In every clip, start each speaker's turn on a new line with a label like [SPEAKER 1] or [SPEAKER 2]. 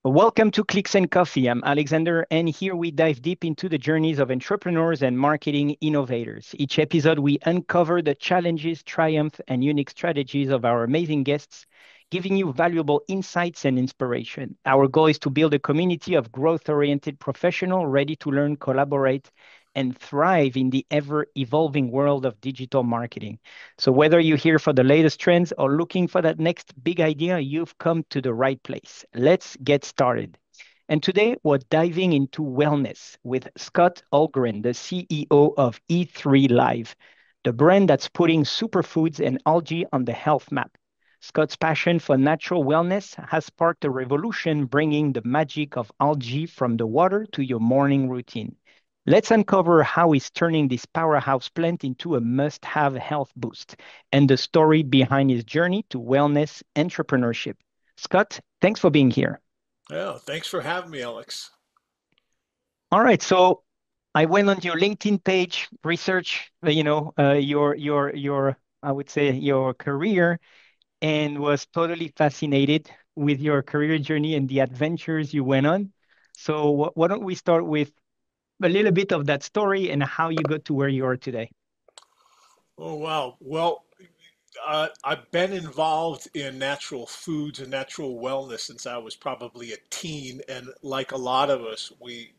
[SPEAKER 1] Welcome to Clicks and Coffee. I'm Alexander, and here we dive deep into the journeys of entrepreneurs and marketing innovators. Each episode, we uncover the challenges, triumphs, and unique strategies of our amazing guests, giving you valuable insights and inspiration. Our goal is to build a community of growth oriented professionals ready to learn, collaborate, and thrive in the ever evolving world of digital marketing. So, whether you're here for the latest trends or looking for that next big idea, you've come to the right place. Let's get started. And today we're diving into wellness with Scott Ohlgren, the CEO of E3Live, the brand that's putting superfoods and algae on the health map. Scott's passion for natural wellness has sparked a revolution, bringing the magic of algae from the water to your morning routine. Let's uncover how he's turning this powerhouse plant into a must-have health boost and the story behind his journey to wellness entrepreneurship. Scott, thanks for being here.
[SPEAKER 2] Yeah, thanks for having me, Alex.
[SPEAKER 1] All right, so I went on your LinkedIn page, research, I would say your career, and was totally fascinated with your career journey and the adventures you went on. So why don't we start with a little bit of that story and how you got to where you are today?
[SPEAKER 2] Oh, wow. Well, I've been involved in natural foods and natural wellness since I was probably a teen, and like a lot of us, we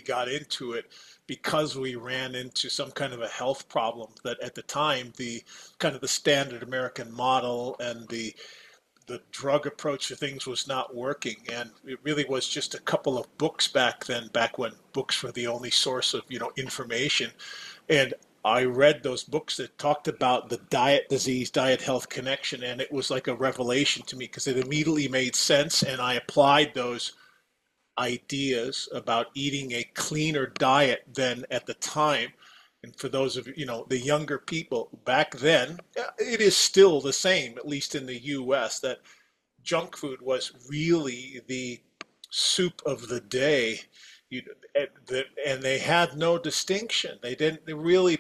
[SPEAKER 2] got into it because we ran into some kind of a health problem that at the time the kind of the standard American model and the drug approach to things was not working, and it really was just a couple of books back then, back when books were the only source of information. And I read those books that talked about the diet disease, diet health connection, and it was like a revelation to me because it immediately made sense, and I applied those ideas about eating a cleaner diet than at the time. And for those of the younger people back then, it is still the same, at least in the US, that junk food was really the soup of the day. You, and they had no distinction. They didn't really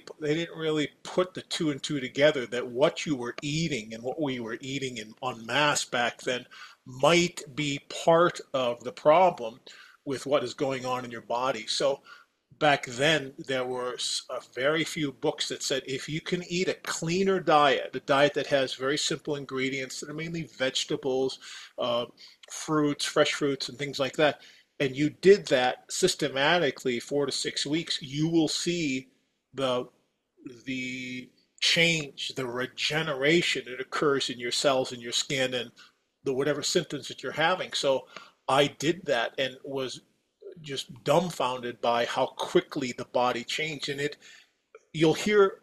[SPEAKER 2] put the two and two together. That what you were eating and what we were eating in en masse back then might be part of the problem with what is going on in your body. So back then there were a very few books that said if you can eat a cleaner diet, a diet that has very simple ingredients that are mainly vegetables, uh, fruits, fresh fruits, and things like that, and you did that systematically 4 to 6 weeks, you will see the the change, the regeneration that occurs in your cells, in your skin, and the whatever symptoms that you're having. So I did that and was just dumbfounded by how quickly the body changed. And you'll hear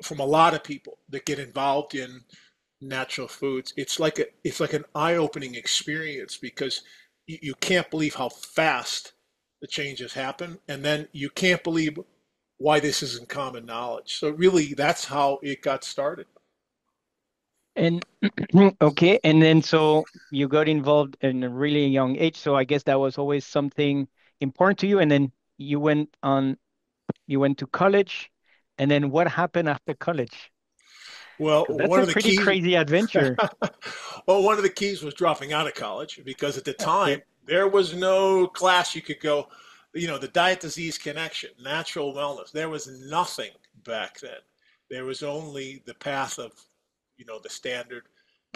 [SPEAKER 2] from a lot of people that get involved in natural foods. It's like an eye-opening experience because you can't believe how fast the changes happen, and then you can't believe why this isn't common knowledge. So really, that's how it got started.
[SPEAKER 1] And okay, and then so you got involved in a really young age. So I guess that was always something important to you. And then you went to college. And then what happened after college?
[SPEAKER 2] Well,
[SPEAKER 1] Because that's a pretty crazy adventure.
[SPEAKER 2] one of the keys was dropping out of college because at the time
[SPEAKER 1] Okay.
[SPEAKER 2] there was no class you could go. The diet disease connection, natural wellness. There was nothing back then. There was only the path of, the standard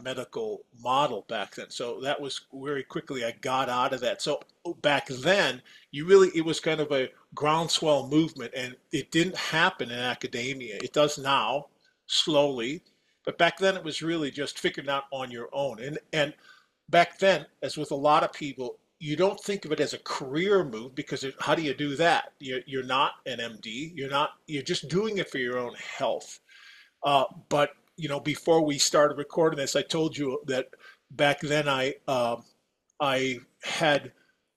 [SPEAKER 2] medical model back then. So that was very quickly I got out of that. So back then, it was kind of a groundswell movement, and it didn't happen in academia. It does now, slowly, but back then it was really just figuring out on your own. And back then, as with a lot of people, you don't think of it as a career move because how do you do that? You're not an MD. You're just doing it for your own health. But before we started recording this, I told you that back then I had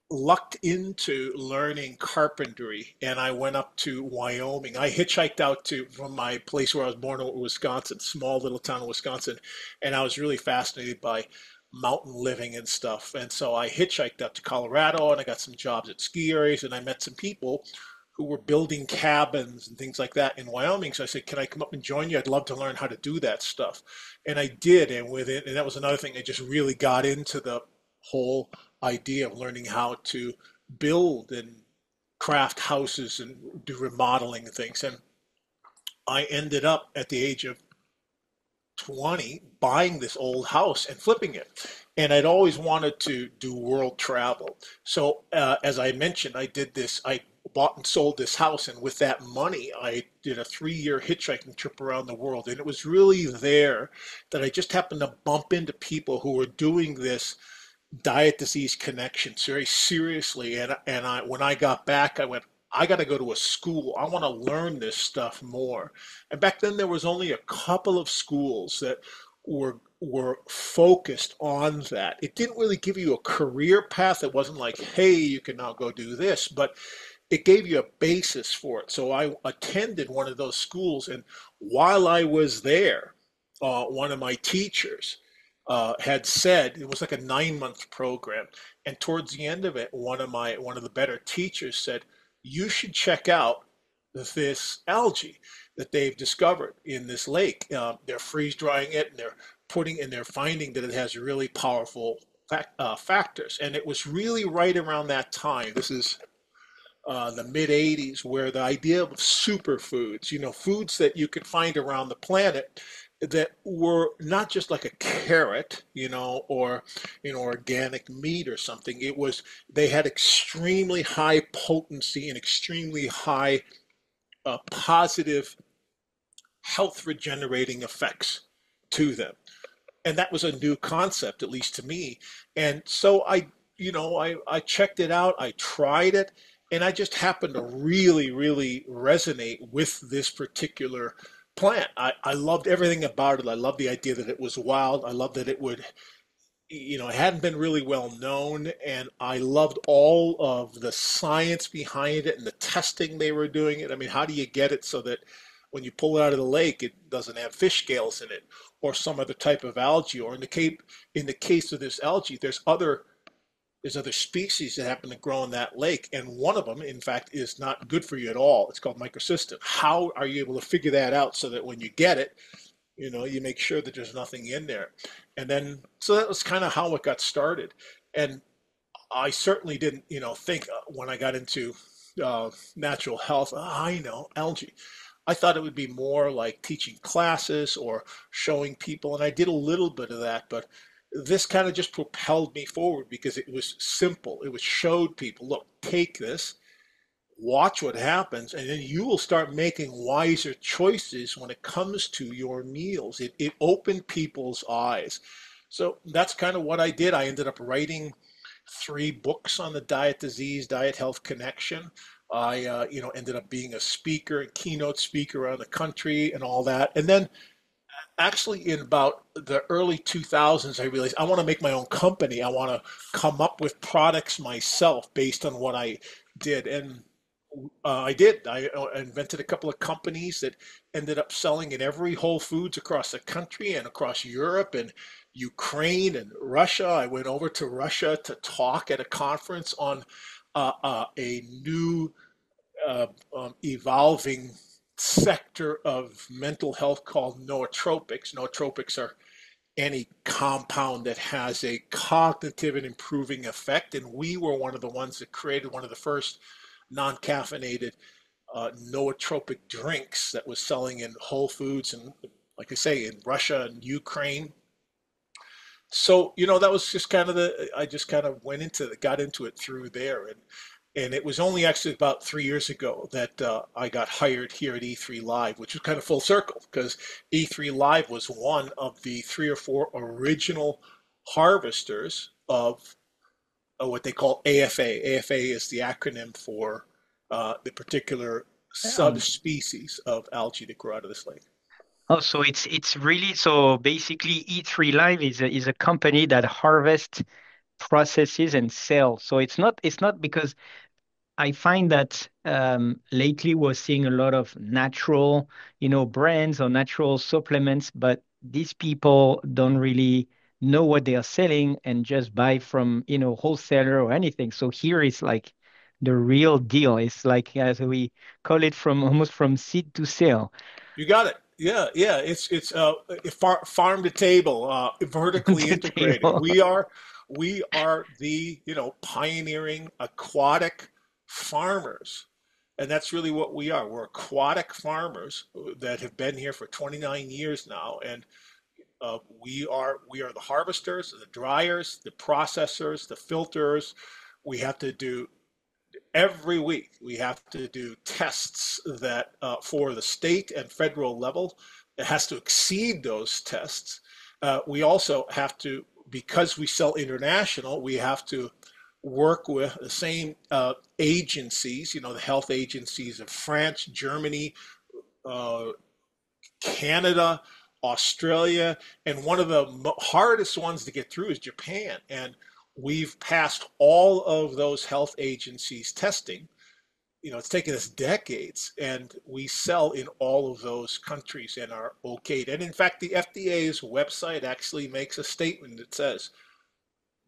[SPEAKER 2] lucked into learning carpentry, and I went up to Wyoming. I hitchhiked out to from my place where I was born in Wisconsin, small little town in Wisconsin, and I was really fascinated by mountain living and stuff. And so I hitchhiked up to Colorado, and I got some jobs at ski areas, and I met some people who were building cabins and things like that in Wyoming. So I said, "Can I come up and join you? I'd love to learn how to do that stuff." And I did, and with it, and that was another thing. I just really got into the whole idea of learning how to build and craft houses and do remodeling and things. And I ended up at the age of 20 buying this old house and flipping it. And I'd always wanted to do world travel. So, as I mentioned, I did this, I bought and sold this house. And with that money, I did a 3 year hitchhiking trip around the world. And it was really there that I just happened to bump into people who were doing this diet disease connections very seriously. And when I got back, I went, I got to go to a school. I want to learn this stuff more. And back then, there was only a couple of schools that were focused on that. It didn't really give you a career path. It wasn't like, hey, you can now go do this, but it gave you a basis for it. So I attended one of those schools, and while I was there, one of my teachers had said it was like a 9 month program, and towards the end of it, one of the better teachers said, "You should check out this algae that they've discovered in this lake. They're freeze drying it, and they're finding that it has really powerful factors." And it was really right around that time. This is the mid 80s, where the idea of superfoods, foods that you could find around the planet that were not just like a carrot, or organic meat or something. They had extremely high potency and extremely high positive health regenerating effects to them. And that was a new concept, at least to me. And so I checked it out, I tried it, and I just happened to really, really resonate with this particular plant. I loved everything about it. I loved the idea that it was wild. I loved that it hadn't been really well known. And I loved all of the science behind it and the testing they were doing it. I mean, how do you get it so that when you pull it out of the lake, it doesn't have fish scales in it or some other type of algae? Or in the case of this algae, there's other species that happen to grow in that lake, and one of them, in fact, is not good for you at all. It's called microcystin. How are you able to figure that out so that when you get it, you make sure that there's nothing in there? And then, so that was kind of how it got started. And I certainly didn't, think when I got into natural health, I know algae. I thought it would be more like teaching classes or showing people, and I did a little bit of that, but this kind of just propelled me forward because it was simple. It was showed people, look, take this, watch what happens, and then you will start making wiser choices when it comes to your meals. It opened people's eyes. So that's kind of what I did. I ended up writing 3 books on the diet disease, diet health connection. I, ended up being a speaker and keynote speaker around the country and all that. And then actually in about the early 2000s, I realized I want to make my own company. I want to come up with products myself based on what I did. And I did. I invented a couple of companies that ended up selling in every Whole Foods across the country and across Europe and Ukraine and Russia. I went over to Russia to talk at a conference on a new evolving sector of mental health called nootropics. Nootropics are any compound that has a cognitive and improving effect. And we were one of the ones that created one of the first non-caffeinated nootropic drinks that was selling in Whole Foods and, like I say, in Russia and Ukraine. So, that was just kind of I just kind of got into it through there. And it was only actually about 3 years ago that I got hired here at E3Live, which was kind of full circle because E3Live was one of the 3 or 4 original harvesters of what they call AFA. AFA is the acronym for the particular
[SPEAKER 1] Um,
[SPEAKER 2] subspecies of algae that grow out of this lake.
[SPEAKER 1] oh, so it's really so basically E3Live is a company that harvests, processes, and sells. So it's not because I find that lately we're seeing a lot of natural, brands or natural supplements, but these people don't really know what they are selling and just buy from, wholesaler or anything. So here is like the real deal. It's like as we call it from almost from seed to sale.
[SPEAKER 2] You got it. Yeah, yeah. It's farm to table, vertically
[SPEAKER 1] The
[SPEAKER 2] integrated.
[SPEAKER 1] table.
[SPEAKER 2] We are the, pioneering aquatic farmers. And that's really what we are. We're aquatic farmers that have been here for 29 years now. And we are the harvesters, the dryers, the processors, the filters. We have to do every week. We have to do tests that for the state and federal level. It has to exceed those tests. We also have to, because we sell international, we have to work with the same agencies, the health agencies of France, Germany, uh, Canada, Australia, and one of the hardest ones to get through is Japan. And we've passed all of those health agencies testing. It's taken us decades, and we sell in all of those countries and are okayed. And in fact, the FDA's website actually makes a statement that says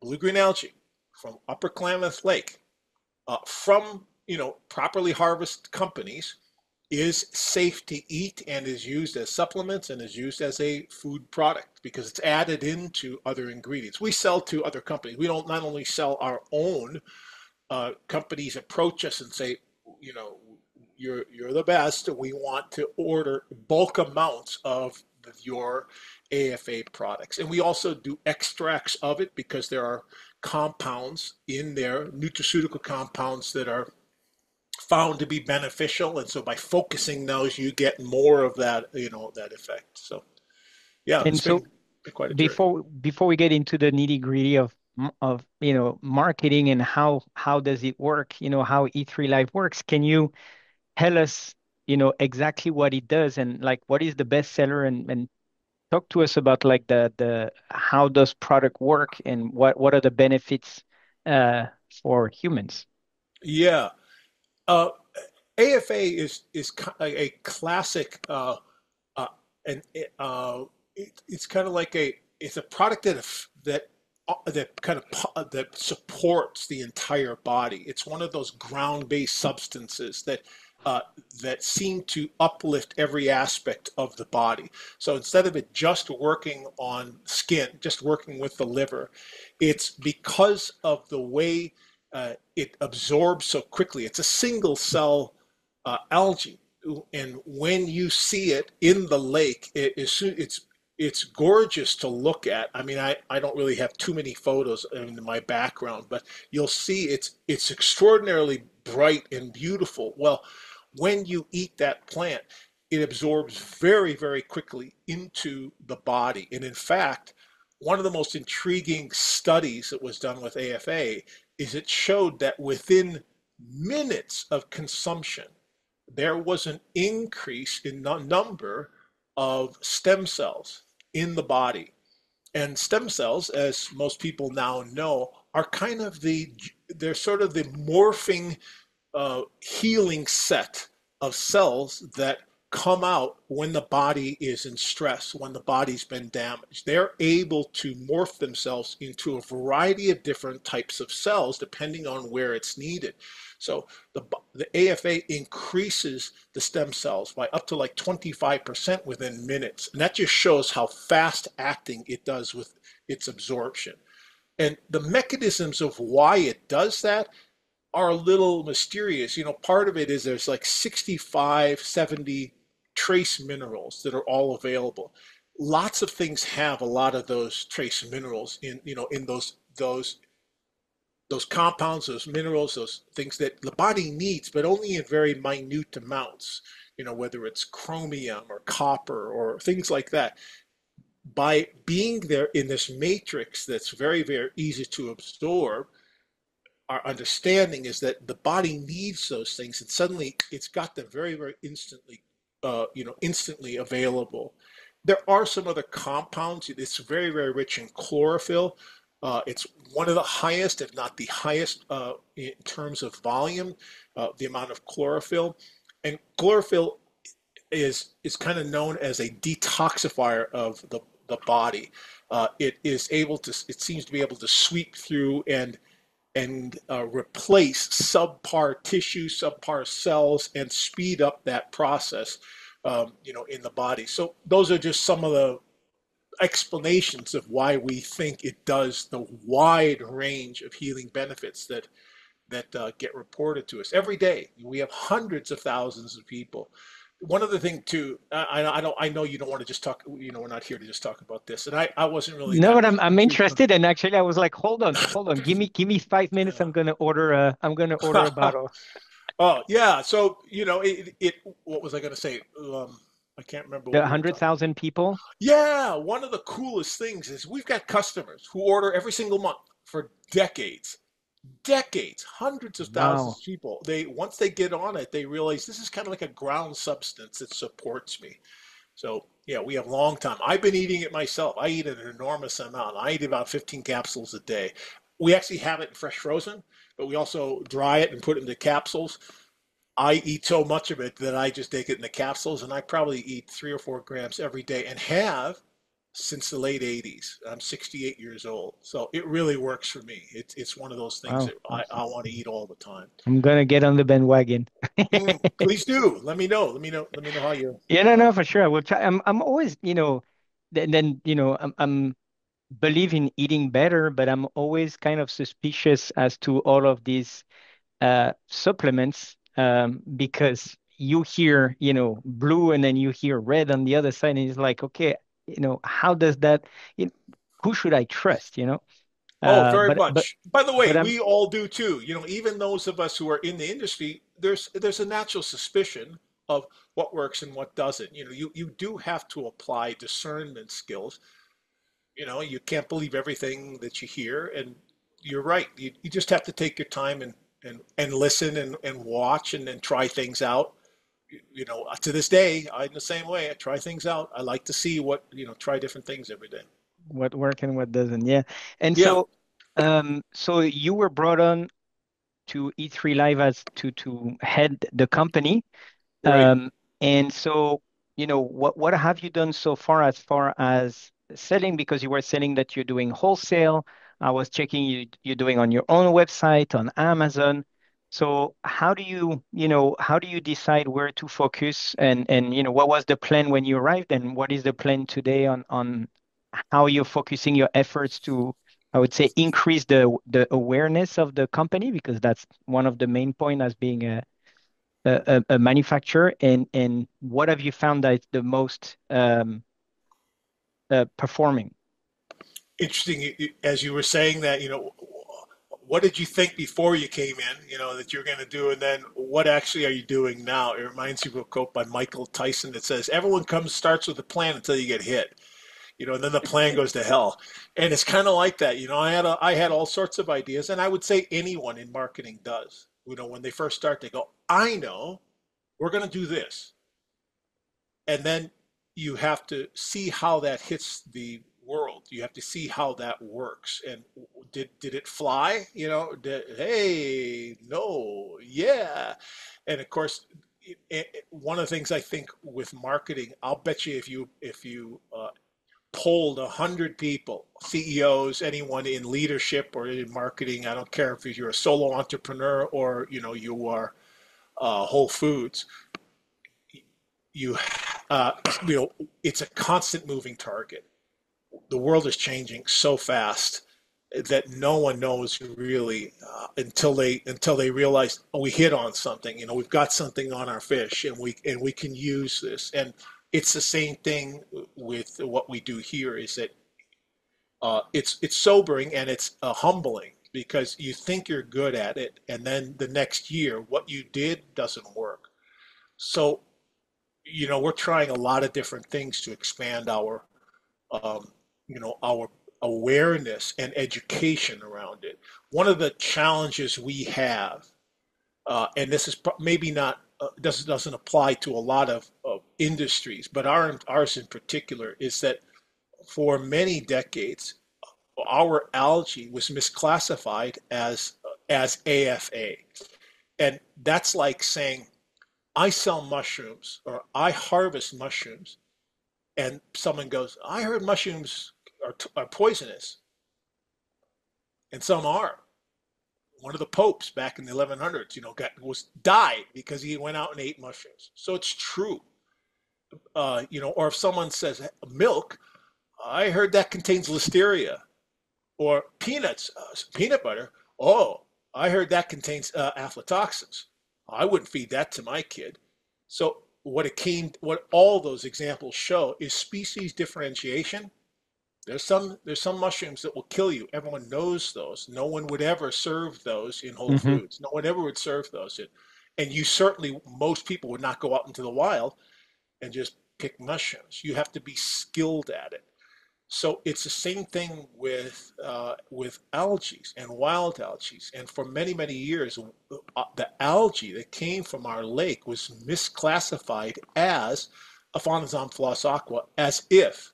[SPEAKER 2] blue-green algae from Upper Klamath Lake, from properly harvested companies, is safe to eat and is used as supplements and is used as a food product because it's added into other ingredients. We sell to other companies. We don't not only sell our own, companies approach us and say, you know, you're the best. We want to order bulk amounts of your AFA products. And we also do extracts of it because there are compounds in there, nutraceutical compounds that are found to be beneficial, and so by focusing those you get more of that, that effect. So yeah,
[SPEAKER 1] And
[SPEAKER 2] it's been
[SPEAKER 1] so
[SPEAKER 2] quite a journey.
[SPEAKER 1] before we get into the nitty-gritty of marketing and how does it work, how E3Live works, can you tell us, exactly what it does and like what is the bestseller and talk to us about like the how does product work and what are the benefits uh for humans?
[SPEAKER 2] Yeah, uh, AFA is a classic, uh, and it's kind of like it's a product that kind of that supports the entire body. It's one of those ground-based substances uh, that seem to uplift every aspect of the body. So instead of it just working on skin, just working with the liver, it's because of the way it absorbs so quickly. It's a single cell algae, and when you see it in the lake, it's gorgeous to look at. I mean, I don't really have too many photos in my background, but you'll see it's extraordinarily bright and beautiful. Well, when you eat that plant, it absorbs very, very quickly into the body. And in fact, one of the most intriguing studies that was done with AFA is it showed that within minutes of consumption, there was an increase in the number of stem cells in the body. And stem cells, as most people now know, are kind of they're sort of the morphing, healing set of cells that come out when the body is in stress, when the body's been damaged. They're able to morph themselves into a variety of different types of cells depending on where it's needed. So the AFA increases the stem cells by up to like 25% within minutes. And that just shows how fast acting it does with its absorption. And the mechanisms of why it does that are a little mysterious. Part of it is there's like 65, 70 trace minerals that are all available. Lots of things have a lot of those trace minerals in those compounds, those minerals, those things that the body needs, but only in very minute amounts, whether it's chromium or copper or things like that. By being there in this matrix that's very, very easy to absorb, our understanding is that the body needs those things, and suddenly it's got them very, very instantly available. There are some other compounds. It's very, very rich in chlorophyll. It's one of the highest, if not the highest, in terms of volume, the amount of chlorophyll. And chlorophyll is kind of known as a detoxifier of the body. It seems to be able to sweep through and replace subpar tissue, subpar cells, and speed up that process, in the body. So those are just some of the explanations of why we think it does the wide range of healing benefits that get reported to us every day. We have hundreds of thousands of people. One other thing too, I don't, I know you don't want to just talk. You know, we're not here to just talk about this, and I wasn't really
[SPEAKER 1] No,
[SPEAKER 2] that
[SPEAKER 1] but I'm
[SPEAKER 2] too.
[SPEAKER 1] interested, and actually, I was like, hold on, give me 5 minutes. I'm gonna order a
[SPEAKER 2] Yeah.
[SPEAKER 1] bottle.
[SPEAKER 2] Oh yeah. So it. What was I going to say? I can't remember
[SPEAKER 1] The
[SPEAKER 2] what we were
[SPEAKER 1] hundred
[SPEAKER 2] talking.
[SPEAKER 1] thousand people.
[SPEAKER 2] Yeah, one of the coolest things is we've got customers who order every single month for decades. Decades, hundreds of thousands
[SPEAKER 1] Wow.
[SPEAKER 2] of people. They once they get on it, they realize this is kind of like a ground substance that supports me. So yeah, we have long time. I've been eating it myself. I eat an enormous amount. I eat about 15 capsules a day. We actually have it fresh frozen, but we also dry it and put it into capsules. I eat so much of it that I just take it in the capsules, and I probably eat 3 or 4 grams every day and have since the late 80s. I'm 68 years old. So it really works for me. It's one of those things
[SPEAKER 1] Wow.
[SPEAKER 2] that I
[SPEAKER 1] Awesome.
[SPEAKER 2] want to eat all the time.
[SPEAKER 1] I'm gonna get on the bandwagon.
[SPEAKER 2] Please do. Let me know. Let me know. Let me know how you.
[SPEAKER 1] Yeah, no, no, for sure. I will try. I'm always, then I'm believe in eating better, but I'm always kind of suspicious as to all of these supplements because you hear, blue and then you hear red on the other side, and it's like, okay, how does that, you know, who should I trust,
[SPEAKER 2] Oh,
[SPEAKER 1] Uh,
[SPEAKER 2] very
[SPEAKER 1] but but
[SPEAKER 2] much. By the way,
[SPEAKER 1] but I'm
[SPEAKER 2] we all do too. Even those of us who are in the industry, there's a natural suspicion of what works and what doesn't. You do have to apply discernment skills. You can't believe everything that you hear, and you're right. You just have to take your time and listen and watch and then try things out. To this day, I'm the same way. I try things out. I like to see try different things every day.
[SPEAKER 1] what work and what doesn't, yeah. And
[SPEAKER 2] Yeah,
[SPEAKER 1] so you were brought on to E3Live as to head the company.
[SPEAKER 2] right.
[SPEAKER 1] And so, what have you done so far as selling? Because you were saying that you're doing wholesale. I was checking you're doing on your own website, on Amazon. So how do you decide where to focus and what was the plan when you arrived and what is the plan today on how you're focusing your efforts to, I would say, increase the awareness of the company because that's one of the main point as being a manufacturer, and what have you found that is the most performing?
[SPEAKER 2] Interesting. As you were saying that, what did you think before you came in, that you're going to do, and then what actually are you doing now? It reminds me of a quote by Michael Tyson that says, "Everyone starts with a plan until you get hit." And then the plan goes to hell. And it's kind of like that. I had all sorts of ideas, and I would say anyone in marketing does. When they first start, they go, "I know we're going to do this," and then you have to see how that hits the world. You have to see how that works. And did it fly? Hey, no, yeah. And of course, one of the things I think with marketing, I'll bet you if you polled 100 people, CEOs, anyone in leadership or in marketing, I don't care if you're a solo entrepreneur or you are Whole Foods, you uh, it's a constant moving target. The world is changing so fast that no one knows really until they realize, oh, we hit on something. We've got something on our fish, and we can use this. And it's the same thing with what we do here. Is that it's sobering and it's humbling because you think you're good at it, and then the next year what you did doesn't work. So we're trying a lot of different things to expand our awareness and education around it. One of the challenges we have, and this is maybe not doesn't apply to a lot of industries, but ours in particular, is that for many decades, our algae was misclassified as AFA, and that's like saying I sell mushrooms or I harvest mushrooms, and someone goes, "I heard mushrooms are poisonous," and some are. One of the popes back in the 1100s, died because he went out and ate mushrooms. So it's true. Or if someone says milk, I heard that contains listeria. Or peanuts, peanut butter. Oh, I heard that contains aflatoxins. I wouldn't feed that to my kid. So what all those examples show is species differentiation. There's some mushrooms that will kill you. Everyone knows those. No one would ever serve those in Whole
[SPEAKER 1] Hmm.
[SPEAKER 2] Foods. No one ever would serve those. And you certainly, most people would not go out into the wild and just pick mushrooms. You have to be skilled at it. So it's the same thing with algae and wild algae. And for many, many years, the algae that came from our lake was misclassified as Aphanizohm floss aqua, as if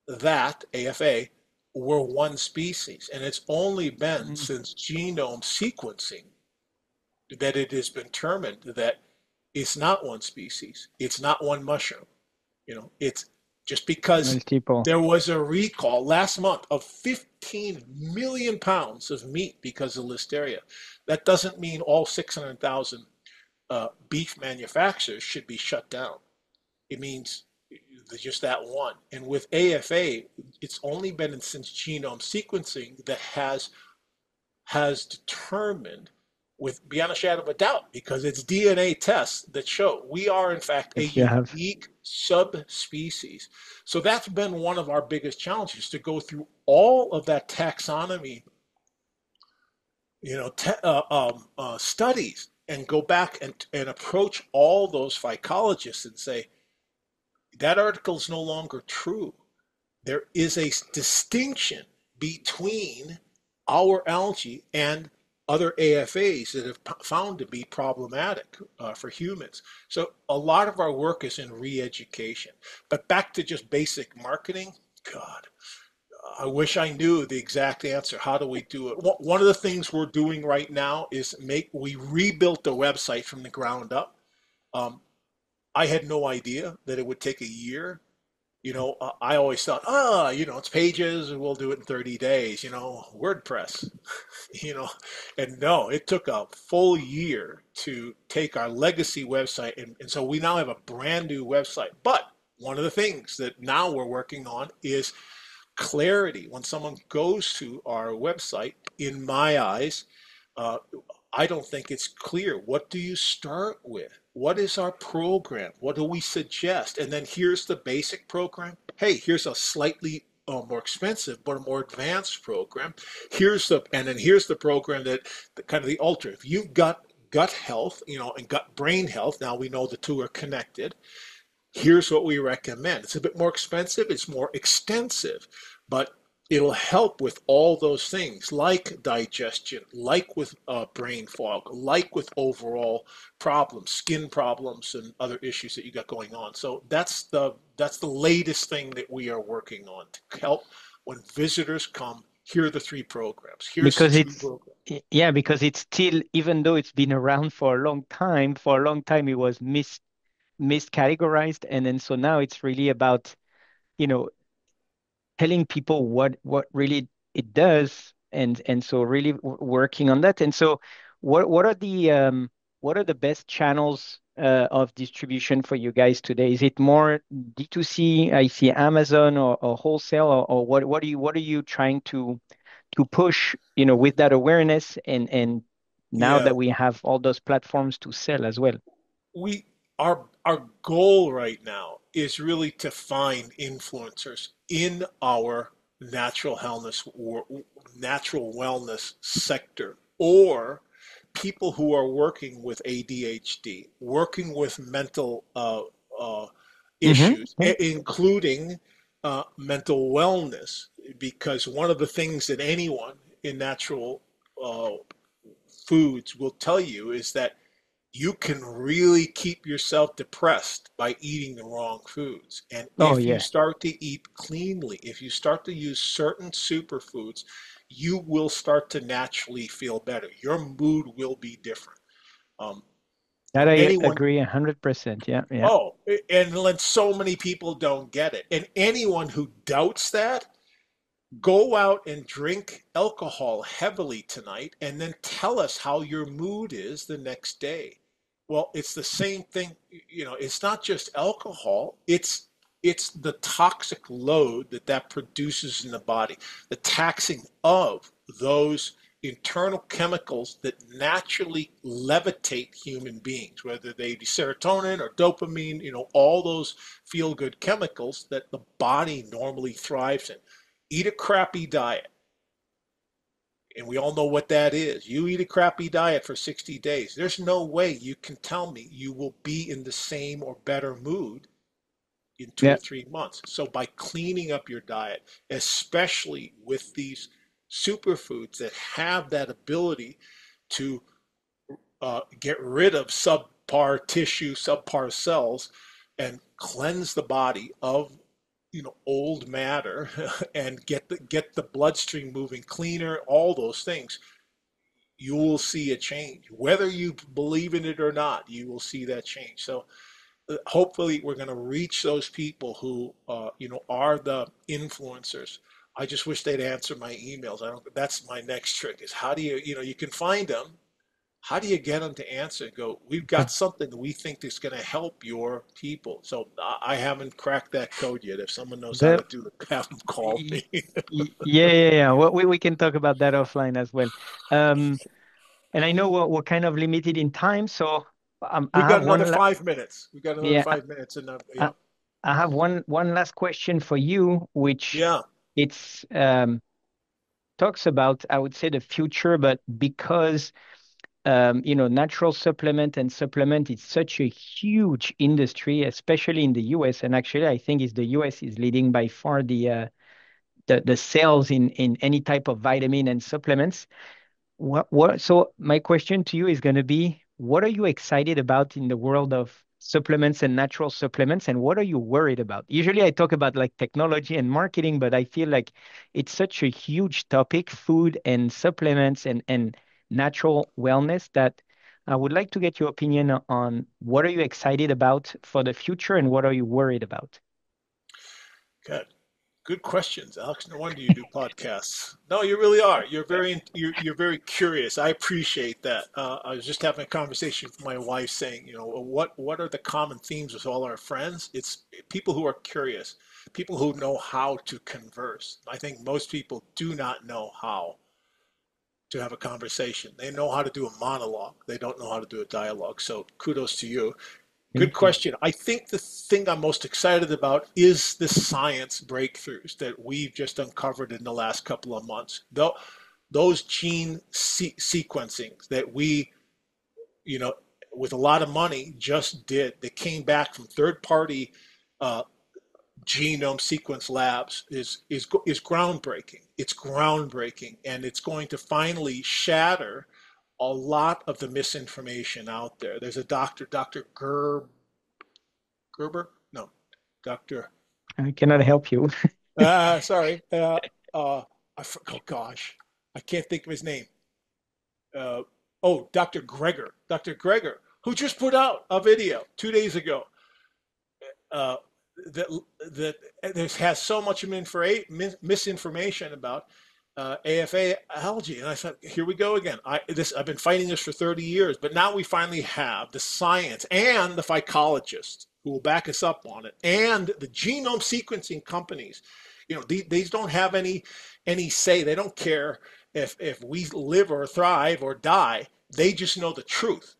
[SPEAKER 2] that AFA were one species. And it's only been since genome sequencing that it has been determined that it's not one species. It's not one mushroom. It's just because
[SPEAKER 1] Multiple.
[SPEAKER 2] there was a recall last month of 15 million pounds of meat because of listeria. That doesn't mean all 600,000 beef manufacturers should be shut down. It means just that one. And with AFA, it's only been since genome sequencing that has determined with beyond a shadow of a doubt, because it's DNA tests that show we are in fact a
[SPEAKER 1] That you have.
[SPEAKER 2] unique subspecies. So that's been one of our biggest challenges, to go through all of that taxonomy, studies, and go back and approach all those phycologists and say that article is no longer true. There is a distinction between our algae and other AFAs that have found to be problematic for humans. So a lot of our work is in re-education. But back to just basic marketing, God, I wish I knew the exact answer. How do we do it? One of the things we're doing right now is we rebuilt the website from the ground up. Um, I had no idea that it would take a year. I always thought, it's pages and we'll do it in 30 days, WordPress, you know, and no, it took a full year to take our legacy website. And so we now have a brand new website. But one of the things that now we're working on is clarity. When someone goes to our website, in my eyes, uh, I don't think it's clear. What do you start with? What is our program? What do we suggest? And then here's the basic program. Hey, here's a slightly more expensive but a more advanced program. Here's the program that kind of the ultra. If you've got gut health, and gut brain health, now we know the two are connected. Here's what we recommend. It's a bit more expensive, it's more extensive, but it'll help with all those things, like digestion, like with brain fog, like with overall problems, skin problems, and other issues that you got going on. So that's the latest thing that we are working on to help when visitors come. Here are the three programs. Here's the
[SPEAKER 1] Because
[SPEAKER 2] two
[SPEAKER 1] it's
[SPEAKER 2] programs.
[SPEAKER 1] yeah, because it's still, even though it's been around for a long time it was miscategorized, and then so now it's really about, you know, telling people what really it does, and so really working on that. And so what are the best channels of distribution for you guys today? Is it more D2C? I see Amazon, or wholesale, or what are you trying to push, with that awareness, and now
[SPEAKER 2] Yeah,
[SPEAKER 1] that we have all those platforms to sell as well?
[SPEAKER 2] we our goal right now is really to find influencers in our natural wellness sector, or people who are working with ADHD, working with mental
[SPEAKER 1] Hmm.
[SPEAKER 2] issues, including mental wellness. Because one of the things that anyone in natural uh, foods will tell you is that you can really keep yourself depressed by eating the wrong foods. And
[SPEAKER 1] Oh
[SPEAKER 2] if you
[SPEAKER 1] yeah.
[SPEAKER 2] start to eat cleanly, if you start to use certain superfoods, you will start to naturally feel better. Your mood will be different. Um,
[SPEAKER 1] That I
[SPEAKER 2] anyone,
[SPEAKER 1] agree 100%. Yeah, yeah.
[SPEAKER 2] oh, and then so many people don't get it. And anyone who doubts that, go out and drink alcohol heavily tonight and then tell us how your mood is the next day. Well, it's the same thing. It's not just alcohol, it's It's the toxic load that that produces in the body, the taxing of those internal chemicals that naturally levitate human beings, whether they be serotonin or dopamine, all those feel good chemicals that the body normally thrives in. Eat a crappy diet. And we all know what that is. You eat a crappy diet for 60 days. There's no way you can tell me you will be in the same or better mood in two
[SPEAKER 1] Yeah.
[SPEAKER 2] or 3 months. So by cleaning up your diet, especially with these superfoods that have that ability to get rid of subpar tissue, subpar cells, and cleanse the body of old matter and get the bloodstream moving cleaner, all those things, you will see a change. Whether you believe in it or not, you will see that change. So hopefully we're going to reach those people who are the influencers. I just wish they'd answer my emails. I don't. That's my next trick. Is how do you can find them. How do you get them to answer and go, we've got something that we think is going to help your people? So I haven't cracked that code yet. If someone knows how
[SPEAKER 1] That,
[SPEAKER 2] to do it, have them call
[SPEAKER 1] y-
[SPEAKER 2] me.
[SPEAKER 1] yeah, yeah, yeah. Well, we can talk about that offline as well. Um, and I know we're kind of limited in time, so I
[SPEAKER 2] We've
[SPEAKER 1] have
[SPEAKER 2] got another
[SPEAKER 1] one.
[SPEAKER 2] 5 minutes. We've got another
[SPEAKER 1] Yeah,
[SPEAKER 2] 5 minutes, and
[SPEAKER 1] I,
[SPEAKER 2] yeah,
[SPEAKER 1] I have one last question for you, which
[SPEAKER 2] yeah.
[SPEAKER 1] it's talks about, I would say, the future, but because natural supplement and supplement is such a huge industry, especially in the US, and actually I think is the US is leading by far the sales in any type of vitamin and supplements. So my question to you is going to be, what are you excited about in the world of supplements and natural supplements, and what are you worried about? Usually I talk about like technology and marketing, but I feel like it's such a huge topic, food and supplements and natural wellness, that I would like to get your opinion on what are you excited about for the future and what are you worried about?
[SPEAKER 2] Good. Good questions, Alex. No wonder you do podcasts. No, you really are. You're very curious. I appreciate that. I was just having a conversation with my wife, saying, what are the common themes with all our friends? It's people who are curious, people who know how to converse. I think most people do not know how to have a conversation. They know how to do a monologue. They don't know how to do a dialogue. So kudos to you. Good
[SPEAKER 1] Thank you.
[SPEAKER 2] question. I think the thing I'm most excited about is the science breakthroughs that we've just uncovered in the last couple of months. Those gene sequencing that we, you know, with a lot of money just did, that came back from third party uh, genome sequence labs is groundbreaking. It's groundbreaking, and it's going to finally shatter a lot of the misinformation out there. There's a Dr. Gerber? No, Dr.
[SPEAKER 1] I cannot
[SPEAKER 2] Uh,
[SPEAKER 1] help you.
[SPEAKER 2] sorry. Oh gosh, I can't think of his name. Uh, Dr. Greger. Dr. Greger, who just put out a video 2 days ago uh, that this has so much misinformation about AFA algae, and I thought, here we go again. I've been fighting this for 30 years, but now we finally have the science and the phycologists who will back us up on it, and the genome sequencing companies. These don't have any say. They don't care if we live or thrive or die. They just know the truth,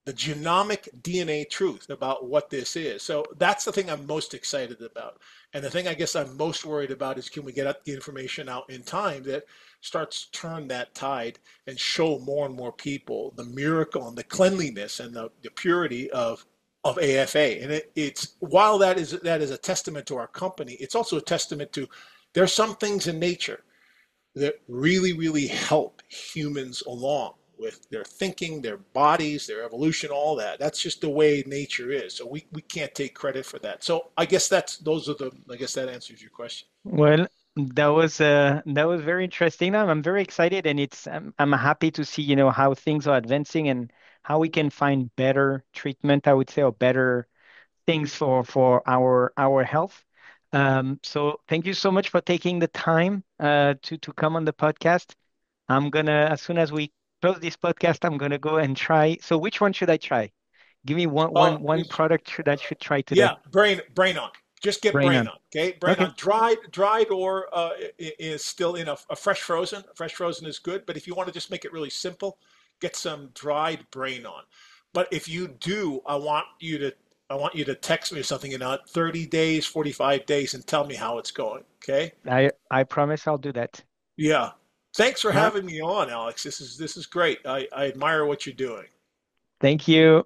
[SPEAKER 2] the genomic DNA truth about what this is. So that's the thing I'm most excited about. And the thing I guess I'm most worried about is, can we get the information out in time that starts to turn that tide and show more and more people the miracle and the cleanliness and the purity of AFA. And it's while that is a testament to our company, it's also a testament to, there are some things in nature that really, really help humans along with their thinking, their bodies, their evolution, all that. That's just the way nature is. So we can't take credit for that. So I guess I guess that answers your question.
[SPEAKER 1] Well, that was very interesting. I'm very excited, and I'm happy to see, how things are advancing and how we can find better treatment, I would say, or better things for our health. So thank you so much for taking the time to come on the podcast. I'm gonna, as soon as we close this podcast, I'm gonna go and try. So which one should I try? Give me one
[SPEAKER 2] Uh,
[SPEAKER 1] one one product should I should try today.
[SPEAKER 2] yeah, brain on. Just get
[SPEAKER 1] Brain
[SPEAKER 2] brain
[SPEAKER 1] on.
[SPEAKER 2] on, okay? Brain
[SPEAKER 1] Okay.
[SPEAKER 2] on. Dried or is still in a fresh frozen. Fresh frozen is good, but if you want to just make it really simple, get some dried brain on. But if you do, I want you to text me something in 30 days, 45 days, and tell me how it's going. Okay?
[SPEAKER 1] I promise I'll do that.
[SPEAKER 2] Yeah. Thanks for
[SPEAKER 1] All right.
[SPEAKER 2] having me on, Alex. This is great. I admire what you're doing.
[SPEAKER 1] Thank you.